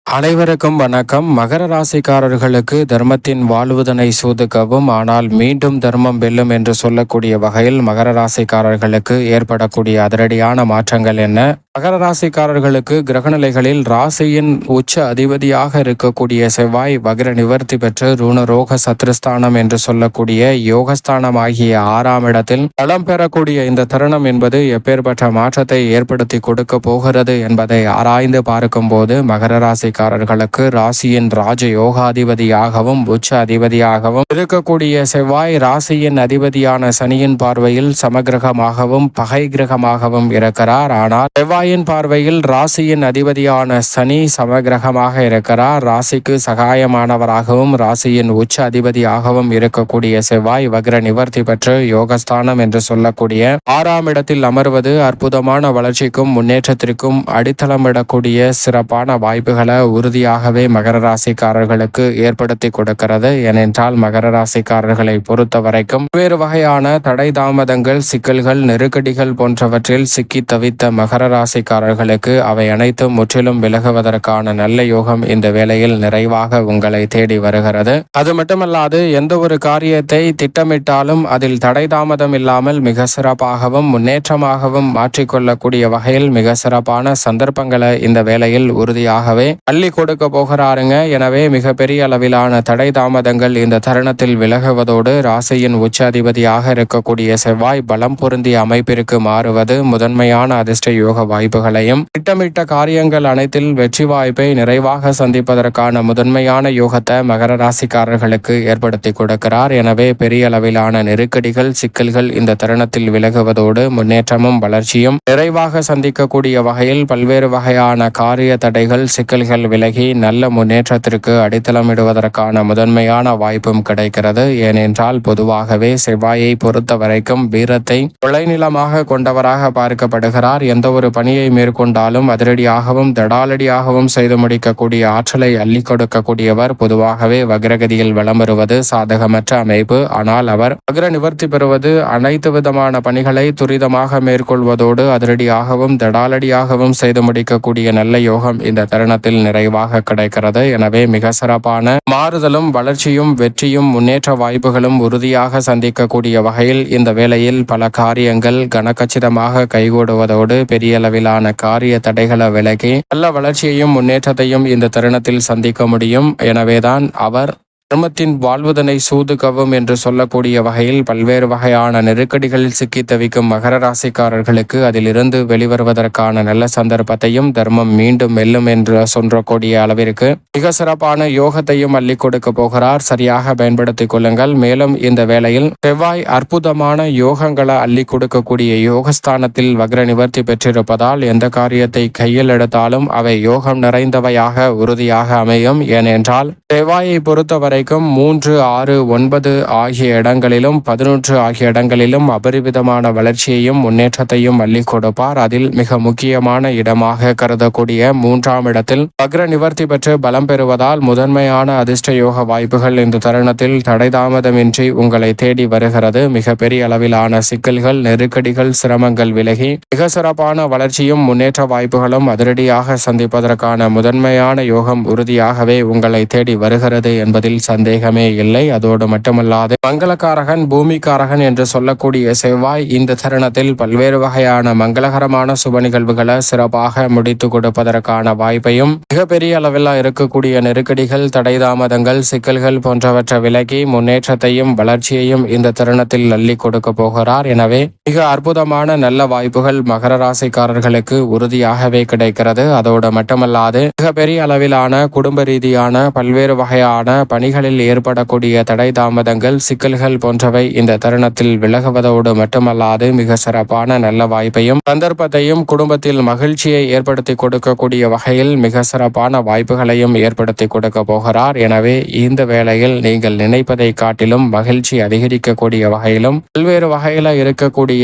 அனைவருக்கும் வணக்கம். மகர ராசிக்காரர்களுக்கு தர்மத்தின் வாழ்வுதனை சூதுக்கவும், ஆனால் மீண்டும் தர்மம் வெல்லும் என்று சொல்லக்கூடிய வகையில் மகர ராசிக்காரர்களுக்கு ஏற்படக்கூடிய அதிரடியான மாற்றங்கள் என்ன? மகர ராசிக்காரர்களுக்கு கிரகநிலைகளில் ராசியின் உச்ச அதிபதியாக இருக்கக்கூடிய செவ்வாய் வக்ர நிவர்த்தி பெற்று ருணரோக சத்ருஸ்தானம் என்று சொல்லக்கூடிய யோகஸ்தானம் ஆகிய 6ஆம் இடத்தில் பலம் பெறக்கூடிய இந்த தருணம் என்பது எப்பேற்பட்ட மாற்றத்தை ஏற்படுத்தி கொடுக்க போகிறது என்பதை ஆராய்ந்து பார்க்கும் போது மகர ராசிக்காரர்களுக்கு ராசியின் ராஜ யோகாதிபதியாகவும் உச்ச அதிபதியாகவும் இருக்கக்கூடிய செவ்வாய் ராசியின் அதிபதியான சனியின் பார்வையில் சமகிரகமாகவும் பகை கிரகமாகவும் இருக்கிறார். ஆனால் செவ்வாய் பார்வையில் ராசியின் அதிபதியான சனி சமகிரகமாக இருக்கிறார். ராசிக்கு சகாயமானவராகவும் ராசியின் உச்ச அதிபதியாகவும் இருக்கக்கூடிய செவ்வாய் வக்ர நிவர்த்தி பெற்று யோகஸ்தானம் என்று சொல்லக்கூடிய 6ஆம் இடத்தில் அமர்வது அற்புதமான வளர்ச்சிக்கும் முன்னேற்றத்திற்கும் அடித்தளமிடக்கூடிய சிறப்பான வாய்ப்புகளை உறுதியாகவே மகர ராசிக்காரர்களுக்கு ஏற்படுத்தி கொடுக்கிறது. ஏனென்றால் மகர ராசிக்காரர்களை பொறுத்த வரைக்கும் வேறு வகையான தடை தாமதங்கள், சிக்கல்கள், நெருக்கடிகள் போன்றவற்றில் சிக்கி தவித்த மகர ராசிக்காரர்களுக்கு அவை அனைத்தும் முற்றிலும் விலகுவதற்கான நல்ல யோகம் இந்த வேளையில் நிறைவாக உங்களை தேடி வருகிறது. அது மட்டுமல்லாது எந்த ஒரு காரியத்தை திட்டமிட்டாலும் அதில் தடை தாமதம் இல்லாமல் மிக சிறப்பாகவும் முன்னேற்றமாகவும் மாற்றிக்கொள்ளக்கூடிய வகையில் மிக சிறப்பான சந்தர்ப்பங்களை இந்த வேளையில் உறுதியாகவே அள்ளி கொடுக்க போகிறாருங்க. எனவே மிகப்பெரிய அளவிலான தடை தாமதங்கள் இந்த தருணத்தில் விலகுவதோடு ராசியின் உச்ச அதிபதியாக இருக்கக்கூடிய செவ்வாய் பலம் பொருந்திய அமைப்பிற்கு மாறுவது முதன்மையான அதிர்ஷ்ட யோக வாய்ப்புகளையும், திட்டமிட்ட காரியங்கள் அனைத்தில் வெற்றி வாய்ப்பை நிறைவாக சந்திப்பதற்கான முதன்மையான யோகத்தை மகர ராசிக்காரர்களுக்கு ஏற்படுத்தி கொடுக்கிறார். எனவே பெரிய அளவிலான நெருக்கடிகள், சிக்கல்கள் இந்த தருணத்தில் விலகுவதோடு முன்னேற்றமும் வளர்ச்சியும் நிறைவாக சந்திக்கக்கூடிய வகையில் பல்வேறு வகையான காரிய தடைகள், சிக்கல்கள் விலகி நல்ல முன்னேற்றத்திற்கு அடித்தளமிடுவதற்கான முதன்மையான வாய்ப்பும் கிடைக்கிறது. ஏனென்றால் பொதுவாகவே செவ்வாயை பொறுத்த வரைக்கும் வீரத்தை விளைநிலமாக கொண்டவராக பார்க்கப்படுகிறார். எந்த ஒரு பணியை மேற்கொண்டாலும் அதிரடியாகவும் தடாலடியாகவும் செய்து முடிக்கக்கூடிய ஆற்றலை அள்ளி கொடுக்கக்கூடியவர். பொதுவாகவே வக்ரகதியில் வலம் வருவது சாதகமற்ற அமைப்பு. ஆனால் அவர் வக்ர நிவர்த்தி பெறுவது அனைத்து விதமான பணிகளை துரிதமாக மேற்கொள்வதோடு அதிரடியாகவும் தடாலடியாகவும் செய்து முடிக்கக்கூடிய நல்ல யோகம் இந்த தருணத்தில் நிறைவாக கிடைக்கிறது. எனவே மிக சிறப்பான மாறுதலும் வளர்ச்சியும் வெற்றியும் முன்னேற்ற வாய்ப்புகளும் உறுதியாக சந்திக்கக்கூடிய வகையில் இந்த வேளையில் பல காரியங்கள் கனகச்சிதமாக கைகூடுவதோடு பெரிய அளவிலான காரிய தடைகளை விலகி நல்ல வளர்ச்சியையும் முன்னேற்றத்தையும் இந்த தருணத்தில் சந்திக்க முடியும். எனவேதான் அவர் தர்மத்தின் வாழ்வுதனை சூதுகவும் என்று சொல்லக்கூடிய வகையில் பல்வேறு வகையான நெருக்கடிகளில் சிக்கி தவிக்கும் மகர ராசிக்காரர்களுக்கு அதிலிருந்து வெளிவருவதற்கான நல்ல சந்தர்ப்பத்தையும், தர்மம் மீண்டும் வெல்லும் என்று சொல்லக்கூடிய அளவிற்கு மிக சிறப்பான யோகத்தையும் அள்ளி கொடுக்க போகிறார். சரியாக பயன்படுத்திக் கொள்ளுங்கள். மேலும் இந்த வேளையில் செவ்வாய் அற்புதமான யோகங்களை அள்ளி கொடுக்கக்கூடிய யோகஸ்தானத்தில் வக்ர நிவர்த்தி பெற்றிருப்பதால் எந்த காரியத்தை கையில் எடுத்தாலும் அவை யோகம் நிறைந்தவையாக உறுதியாக அமையும். ஏனென்றால் செவ்வாயை பொறுத்தவரை 3, 6, 9 ஆகிய இடங்களிலும் 11 ஆகிய இடங்களிலும் அபரிவிதமான வளர்ச்சியையும் முன்னேற்றத்தையும் அள்ளி கொடுப்பார். அதில் மிக முக்கியமான இடமாக கருதக்கூடிய 3ஆம் இடத்தில் வக்ர நிவர்த்தி பெற்று பலம் பெறுவதால் முதன்மையான அதிர்ஷ்ட யோக வாய்ப்புகள் இந்த தருணத்தில் தடைதாமதமின்றி உங்களை தேடி வருகிறது. மிக பெரிய அளவிலான சிக்கல்கள், நெருக்கடிகள், சிரமங்கள் விலகி மிக சிறப்பான வளர்ச்சியும் முன்னேற்ற வாய்ப்புகளும் அதிரடியாக சந்திப்பதற்கான முதன்மையான யோகம் உறுதியாகவே உங்களை தேடி வருகிறது என்பதில் சந்தேகமே இல்லை. அதோடு மட்டுமல்லாது மங்களகாரகன், பூமிகாரகன் என்று சொல்லக்கூடிய செவ்வாய் இந்த தருணத்தில் பல்வேறு வகையான மங்களகரமான சுப நிகழ்வுகளை சிறப்பாக முடித்து கொடுப்பதற்கான வாய்ப்பையும், மிகப்பெரிய அளவில் இருக்கக்கூடிய நெருக்கடிகள், தடை தாமதங்கள், சிக்கல்கள் போன்றவற்றை விலகி முன்னேற்றத்தையும் வளர்ச்சியையும் இந்த தருணத்தில் அள்ளி கொடுக்க போகிறார். எனவே மிக அற்புதமான நல்ல வாய்ப்புகள் மகர ராசிக்காரர்களுக்கு உறுதியாகவே கிடைக்கிறது. அதோடு மட்டுமல்லாது மிகப்பெரிய அளவிலான குடும்ப ரீதியான பல்வேறு வகையான பணிகளில் ஏற்படக்கூடிய தடை தாமதங்கள், சிக்கல்கள் போன்றவை இந்த தருணத்தில் விலகுவதோடு மட்டுமல்லாது மிக சிறப்பான நல்ல வாய்ப்பையும் சந்தர்ப்பத்தையும், குடும்பத்தில் மகிழ்ச்சியை ஏற்படுத்தி கொடுக்கக்கூடிய வகையில் மிக சிறப்பான வாய்ப்புகளையும் ஏற்படுத்தி கொடுக்க போகிறார். எனவே இந்த வேளையில் நீங்கள் நினைப்பதை காட்டிலும் மகிழ்ச்சி அதிகரிக்கக்கூடிய வகையிலும் பல்வேறு வகையில இருக்கக்கூடிய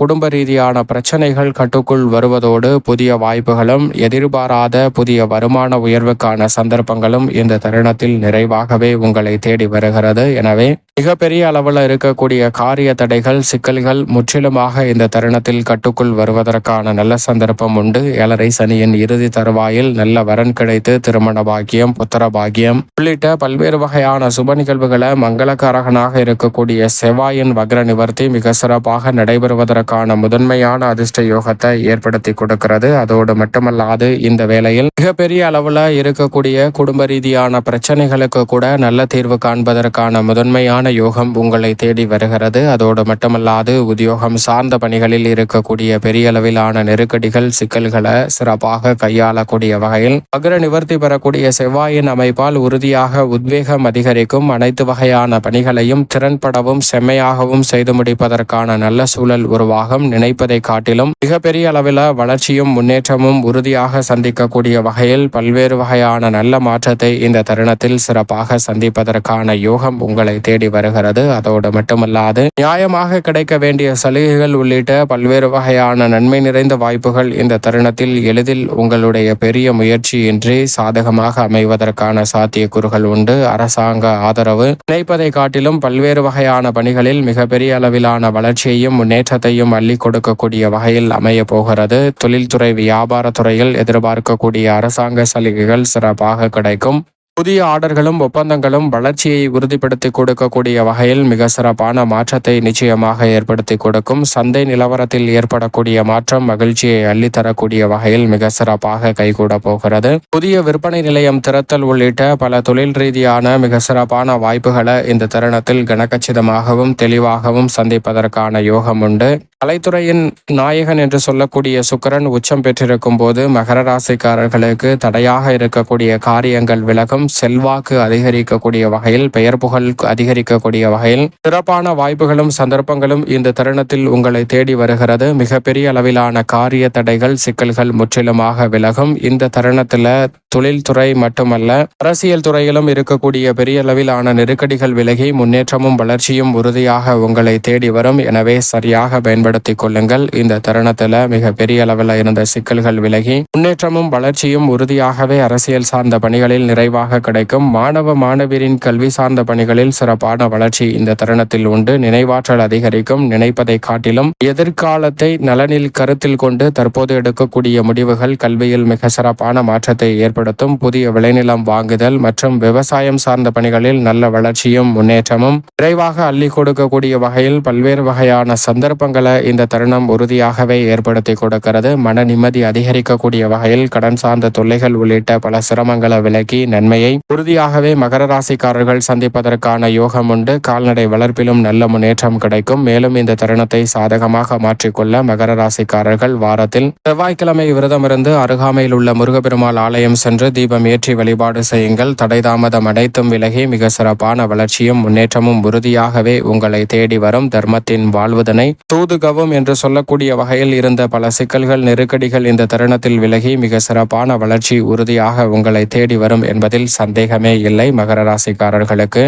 குடும்ப ரீதியான பிரச்சனைகள் கட்டுக்குள் வருவதோடு புதிய வாய்ப்புகளும், எதிர்பாராத புதிய வருமான உயர்வுக்கான சந்தர்ப்பங்களும் இந்த தருணத்தில் நிறைவாகவே உங்களை தேடி வருகிறது. எனவே மிகப்பெரிய அளவில் இருக்கக்கூடிய காரிய தடைகள், சிக்கல்கள் முற்றிலுமாக இந்த தருணத்தில் கட்டுக்குள் வருவதற்கான நல்ல சந்தர்ப்பம் உண்டு. 7.5 சனியின் இறுதி தருவாயில் நல்ல வரன் கிடைத்து திருமண பாக்கியம், புத்திர பாக்கியம் உள்ளிட்ட பல்வேறு வகையான சுப நிகழ்வுகளை மங்களகாரகனாக இருக்கக்கூடிய செவ்வாயின் வக்ர நிவர்த்தி மிக சிறப்பாக நடைபெறுவதற்கான முதன்மையான அதிர்ஷ்ட யோகத்தை ஏற்படுத்தி கொடுக்கிறது. அதோடு மட்டுமல்லாது இந்த வேளையில் மிகப்பெரிய அளவில் இருக்கக்கூடிய குடும்ப ரீதியான பிரச்சனைகளுக்கு கூட நல்ல தீர்வு காண்பதற்கான முதன்மையான யோகம் உங்களை தேடி வருகிறது. அதோடு மட்டுமல்லாது உத்தியோகம் சார்ந்த பணிகளில் இருக்கக்கூடிய பெரிய அளவிலான நெருக்கடிகள், சிக்கல்களை சிறப்பாக கையாளக்கூடிய வகையில் வக்ர நிவர்த்தி பெறக்கூடிய செவ்வாயின் அமைப்பால் உறுதியாக உத்வேகம் அதிகரிக்கும். அனைத்து வகையான பணிகளையும் திறன்படவும் செம்மையாகவும் செய்து முடிப்பதற்கான நல்ல சூழல் உருவாகும். நினைப்பதை காட்டிலும் மிகப்பெரிய அளவில் வளர்ச்சியும் முன்னேற்றமும் உறுதியாக சந்திக்கக்கூடிய வகையில் பல்வேறு வகையான நல்ல மாற்றத்தை இந்த தருணத்தில் சிறப்பாக சந்திப்பதற்கான யோகம் உங்களை தேடி வருகிறது. அதோடு மட்டுமல்லாது நியாயமாக கிடைக்க வேண்டிய சலுகைகள் உள்ளிட்ட பல்வேறு வகையான நன்மை நிறைந்த வாய்ப்புகள் இந்த தருணத்தில் எளிதில் உங்களுடைய பெரிய முயற்சியின்றி சாதகமாக அமைவதற்கான சாத்தியக்கூறுகள் உண்டு. அரசாங்க ஆதரவு நினைப்பதை காட்டிலும் பல்வேறு வகையான பணிகளில் மிகப்பெரிய அளவிலான வளர்ச்சியையும் முன்னேற்றத்தையும் அள்ளி கொடுக்கக்கூடிய வகையில் அமைய போகிறது. தொழில்துறை, வியாபாரத்துறையில் எதிர்பார்க்கக்கூடிய அரசாங்க சலுகைகள் சிறப்பாக கிடைக்கும். புதிய ஆர்டர்களும் ஒப்பந்தங்களும் வளர்ச்சியை உறுதிப்படுத்தி கொடுக்கக்கூடிய வகையில் மிக சிறப்பான மாற்றத்தை நிச்சயமாக ஏற்படுத்தி கொடுக்கும். சந்தை நிலவரத்தில் ஏற்படக்கூடிய மாற்றம் மகிழ்ச்சியை அள்ளித்தரக்கூடிய வகையில் மிக சிறப்பாக கைகூட போகிறது. புதிய விற்பனை நிலையம் திறத்தல் உள்ளிட்ட பல தொழில் ரீதியான மிக சிறப்பான வாய்ப்புகளை இந்த தருணத்தில் கனகச்சிதமாகவும் தெளிவாகவும் சந்திப்பதற்கான யோகம் உண்டு. கலைத்துறையின் நாயகன் என்று சொல்லக்கூடிய சுக்கிரன் உச்சம் பெற்றிருக்கும் போது மகர ராசிக்காரர்களுக்கு தடையாக இருக்கக்கூடிய காரியங்கள் விலகும். செல்வாக்கு அதிகரிக்கக்கூடிய வகையில், பெயர் புகழ் அதிகரிக்கக்கூடிய வகையில் சிறப்பான வாய்ப்புகளும் சந்தர்ப்பங்களும் இந்த தருணத்தில் உங்களை தேடி வருகிறது. மிகப்பெரிய அளவிலான காரிய தடைகள், சிக்கல்கள் முற்றிலுமாக விலகும். இந்த தருணத்தில் தொழில்துறை மட்டுமல்ல, அரசியல் துறையிலும் இருக்கக்கூடிய பெரிய அளவிலான நெருக்கடிகள் விலகி முன்னேற்றமும் வளர்ச்சியும் உறுதியாக உங்களை தேடி வரும். எனவே சரியாக பயன்படுத்திக் கொள்ளுங்கள். இந்த தருணத்தில் மிக பெரிய அளவில் இருந்த சிக்கல்கள் விலகி முன்னேற்றமும் வளர்ச்சியும் உறுதியாகவே அரசியல் சார்ந்த பணிகளில் நிறைவாக கிடைக்கும். மாணவ மாணவியரின் கல்வி சார்ந்த பணிகளில் சிறப்பான வளர்ச்சி இந்த தருணத்தில் உண்டு. நினைவாற்றல் அதிகரிக்கும். நினைப்பதை காட்டிலும் எதிர்காலத்தை நலனில் கருத்தில் கொண்டு தற்போது எடுக்கக்கூடிய முடிவுகள் கல்வியில் மிக சிறப்பான மாற்றத்தை ஏற்படுத்தும். புதிய விளைநிலம் வாங்குதல் மற்றும் விவசாயம் சார்ந்த பணிகளில் நல்ல வளர்ச்சியும் முன்னேற்றமும் விரைவாக அள்ளி கொடுக்கக்கூடிய வகையில் பல்வேறு வகையான சந்தர்ப்பங்களை இந்த தருணம் உறுதியாகவே ஏற்படுத்தி கொடுக்கிறது. மன நிம்மதி அதிகரிக்கக்கூடிய வகையில் கடன் சார்ந்த தொல்லைகள் உள்ளிட்ட பல சிரமங்களை விலக்கி நன்மையை உறுதியாகவே மகர ராசிக்காரர்கள் சந்திப்பதற்கான யோகம் உண்டு. கால்நடை வளர்ப்பிலும் நல்ல முன்னேற்றம் கிடைக்கும். மேலும் இந்த தருணத்தை சாதகமாக மாற்றிக்கொள்ள மகர ராசிக்காரர்கள் வாரத்தில் செவ்வாய்க்கிழமை விரதமிருந்து அருகாமையில் உள்ள முருகப்பெருமாள் ஆலயம் சென்று தீபம் ஏற்றி வழிபாடு செய்யுங்கள். தடை தாமதம் அனைத்தும் விலகி மிக சிறப்பான வளர்ச்சியும் முன்னேற்றமும் உறுதியாகவே உங்களை தேடி வரும். தர்மத்தின் வாழ்வுதனை தூதுகவும் என்று சொல்லக்கூடிய வகையில் இருந்த பல சிக்கல்கள், நெருக்கடிகள் இந்த தருணத்தில் விலகி மிக சிறப்பான வளர்ச்சி உறுதியாக உங்களை தேடி வரும் என்பதில் சந்தேகமே இல்லை. மகர ராசிக்காரர்களுக்கு